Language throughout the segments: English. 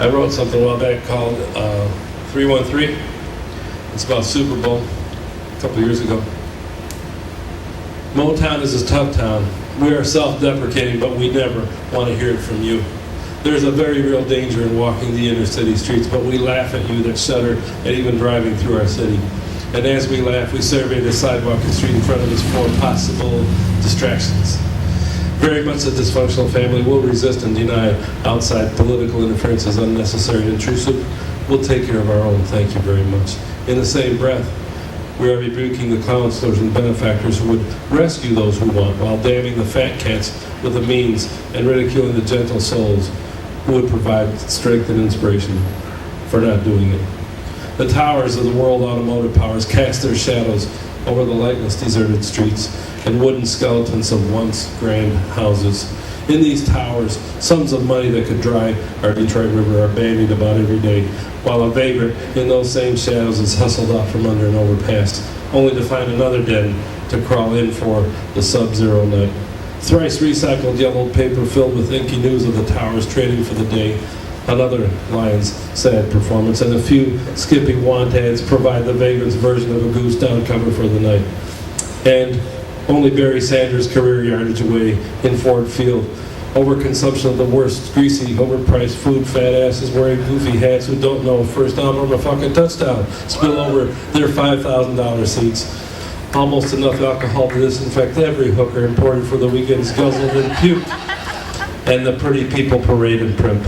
I wrote something a while back called 313. It's about Super Bowl a couple years ago. Motown is a tough town. We are self-deprecating, but we never want to hear it from you. There's a very real danger in walking the inner city streets, but we laugh at you that shudder at even driving through our city. And as we laugh, we survey the sidewalk and street in front of us for possible distractions. Very much a dysfunctional family will resist and deny outside political interference as unnecessary and intrusive. We'll take care of our own, thank you very much. In the same breath, we are rebuking the counselors and benefactors who would rescue those who want, while damning the fat cats with the means and ridiculing the gentle souls who would provide strength and inspiration for not doing it. The towers of the world automotive powers cast their shadows over the lightless deserted streets and wooden skeletons of once grand houses. In these towers, sums of money that could dry our Detroit River are bandied about every day, while a vagrant in those same shadows is hustled out from under an overpass, only to find another den to crawl in for the sub-zero night. Thrice recycled yellow paper filled with inky news of the towers trading for the day. Another Lion's sad performance, and a few skippy want ads provide the vagrant's version of a goose down cover for the night. And only Barry Sanders' career yardage away in Ford Field. Overconsumption of the worst, greasy, overpriced food, fat asses wearing goofy hats who don't know first down or a fucking touchdown spill over their $5,000 seats. Almost enough alcohol to disinfect every hooker imported for the weekend's guzzled and puked. And the pretty people parade and primp.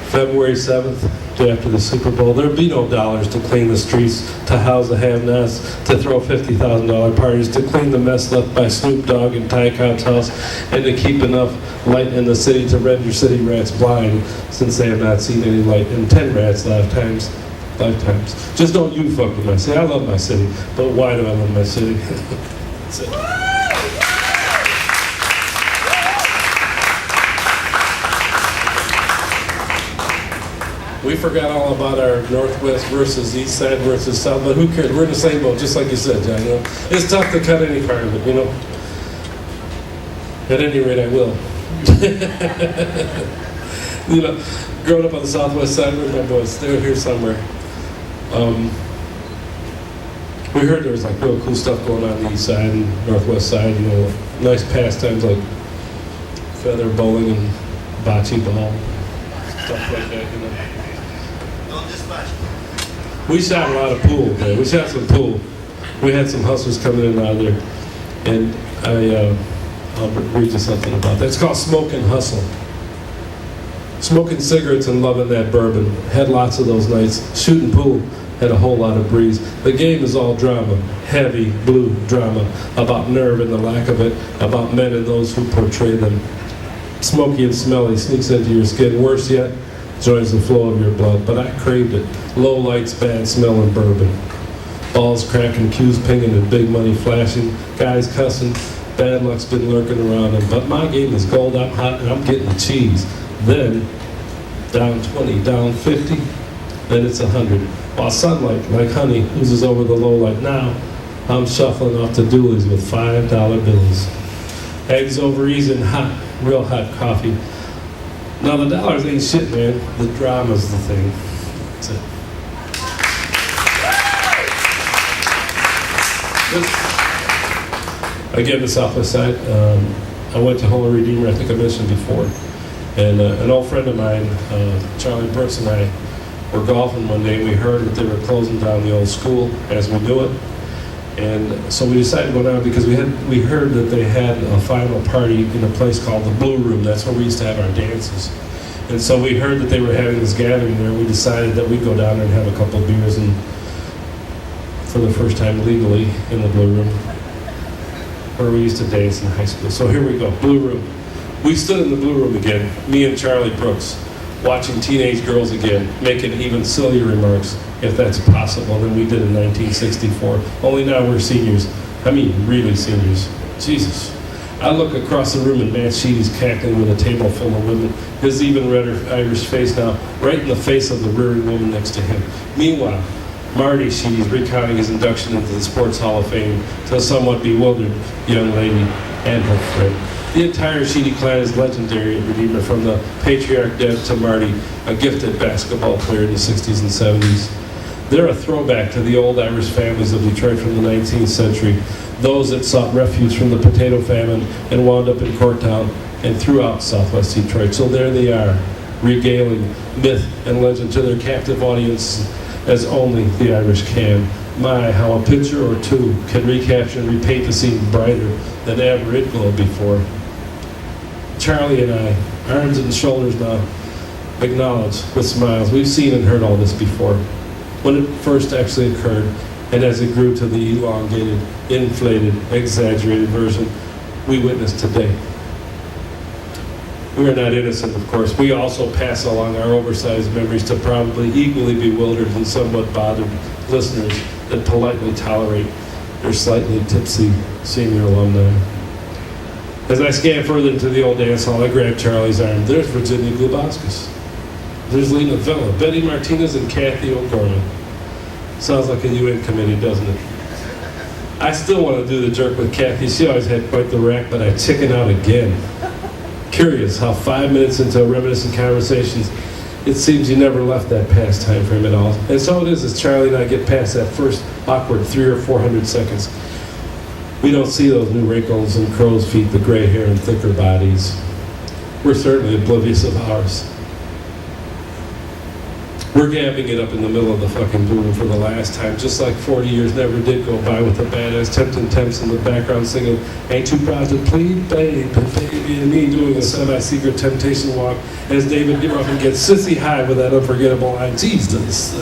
February 7th, day after the Super Bowl, there'll be no dollars to clean the streets, to house the have-nots, to throw $50,000 parties, to clean the mess left by Snoop Dogg in Ty Cobb's house, and to keep enough light in the city to render city rats blind, since they have not seen any light in 10 rats' lifetimes. Just don't you fuck with my city. I love my city, but why do I love my city? That's it. We forgot all about our Northwest versus East Side versus South, but who cares? We're in the same boat, just like you said, John. You know, it's tough to cut any part of it, you know. At any rate, I will. You know, growing up on the Southwest Side, where's my boys? They were here somewhere. We heard there was like real cool stuff going on the East Side and Northwest Side. You know, nice pastimes like feather bowling and bocce ball, stuff like that. You know. We shot a lot of pool, man. We shot some pool. We had some hustlers coming in and out of there. And I'll read you something about that. It's called Smoke and Hustle. Smoking cigarettes and loving that bourbon. Had lots of those nights. Shooting pool. Had a whole lot of breeze. The game is all drama. Heavy blue drama. About nerve and the lack of it. About men and those who portray them. Smoky and smelly. Sneaks into your skin. Worse yet, joins the flow of your blood, but I craved it. Low lights, bad smelling bourbon. Balls cracking, cues pinging, and big money flashing. Guys cussing, bad luck's been lurking around them. But my game is gold, I'm hot, and I'm getting the cheese. Then, down 20, down 50, then it's 100. While sunlight, like honey, oozes over the low light. Now, I'm shuffling off to doolies with $5 bills. Eggs over easy and hot, real hot coffee. Now the dollars ain't shit, man. The drama's the thing. That's it. Again, the Southwest Side. I went to Holy Redeemer, I think I mentioned before. And an old friend of mine, Charlie Brooks, and I were golfing one day, and we heard that they were closing down the old school as we do it. And so we decided to go down because we heard that they had a final party in a place called the Blue Room. That's where we used to have our dances. And so we heard that they were having this gathering there. We decided that we'd go down there and have a couple of beers, and for the first time legally in the Blue Room, where we used to dance in high school. So here we go, Blue Room. We stood in the Blue Room again, me and Charlie Brooks, watching teenage girls again, making even sillier remarks, if that's possible, than we did in 1964. Only now we're seniors. I mean, really seniors. Jesus. I look across the room and Matt Sheedy's cackling with a table full of women, his even redder Irish face now right in the face of the rearing woman next to him. Meanwhile, Marty Sheedy's recounting his induction into the Sports Hall of Fame to a somewhat bewildered young lady and her friend. The entire Sheedy clan is legendary at Redeemer, from the patriarch Deb to Marty, a gifted basketball player in the 60s and 70s. They're a throwback to the old Irish families of Detroit from the 19th century, those that sought refuge from the potato famine and wound up in Corktown and throughout southwest Detroit. So there they are, regaling myth and legend to their captive audience as only the Irish can. My, how a picture or two can recapture and repaint the scene brighter than ever it glowed before. Charlie and I, arms and shoulders now, acknowledge with smiles, we've seen and heard all this before. When it first actually occurred, and as it grew to the elongated, inflated, exaggerated version we witness today. We are not innocent, of course. We also pass along our oversized memories to probably equally bewildered and somewhat bothered listeners that politely tolerate their slightly tipsy senior alumni. As I scan further into the old dance hall, I grab Charlie's arm. There's Virginia Glubowskis. There's Lena Villa, Betty Martinez, and Kathy O'Gorman. Sounds like a UN committee, doesn't it? I still want to do the jerk with Kathy. She always had quite the rack, but I chicken out again. Curious how 5 minutes into reminiscent conversations, it seems you never left that past time frame at all. And so it is as Charlie and I get past that first awkward 300 or 400 seconds. We don't see those new wrinkles and crow's feet, the gray hair and thicker bodies. We're certainly oblivious of ours. We're gabbing it up in the middle of the fucking boom for the last time, just like 40 years never did go by with the badass tempting temps in the background singing, ain't too proud to plead, baby, and me doing a semi-secret temptation walk as David Ruffin gets sissy high with that unforgettable line, Jesus.